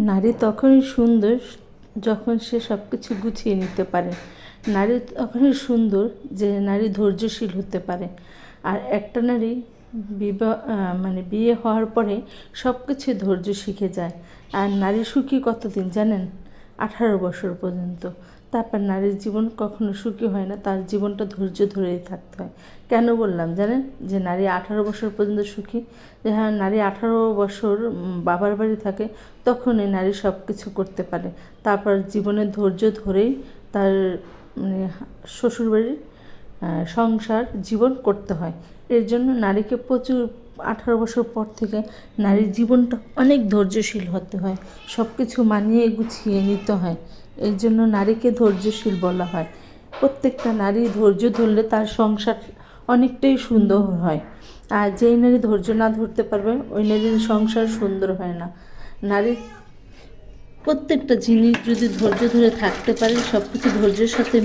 নারী তখনই সুন্দর যখন সে সব কিছু গুছিয়ে নিতে পারে। নারী তখনই সুন্দর যে নারী ধৈর্যশীল হতে পারে। আর একটা নারী বিয়ে হওয়ার পরে সব কিছু ধৈর্য শিখে যায়। আর নারী সুখী কতদিন জানেন? 18 বছর পর্যন্ত। তারপর নারীর জীবন কখনো সুখী হয় না, তার জীবনটা ধৈর্য ধরেই থাকতে হয়। কেন বললাম জানেন যে নারী 18 বছর পর্যন্ত সুখী? যে হ্যাঁ, নারী 18 বছর বাবার বাড়ি থাকে, তখনই নারী সব কিছু করতে পারে। তারপর জীবনের ধৈর্য ধরেই তার শ্বশুরবাড়ির সংসার জীবন করতে হয়। এর জন্য নারীকে প্রচুর 18 বছর পর থেকে নারীর জীবনটা অনেক ধৈর্যশীল হতে হয়, সব কিছু মানিয়ে গুছিয়ে নিতে হয়। এর জন্য নারীকে ধৈর্যশীল বলা হয়। প্রত্যেকটা নারী ধৈর্য ধরলে তার সংসার অনেকটাই সুন্দর হয়। আর যেই নারী ধৈর্য না ধরতে পারবে ওই নারীর সংসার সুন্দর হয় না। নারী প্রত্যেকটা জিনিস যদি ধৈর্য ধরে থাকতে পারে, সব কিছু ধৈর্যের সাথে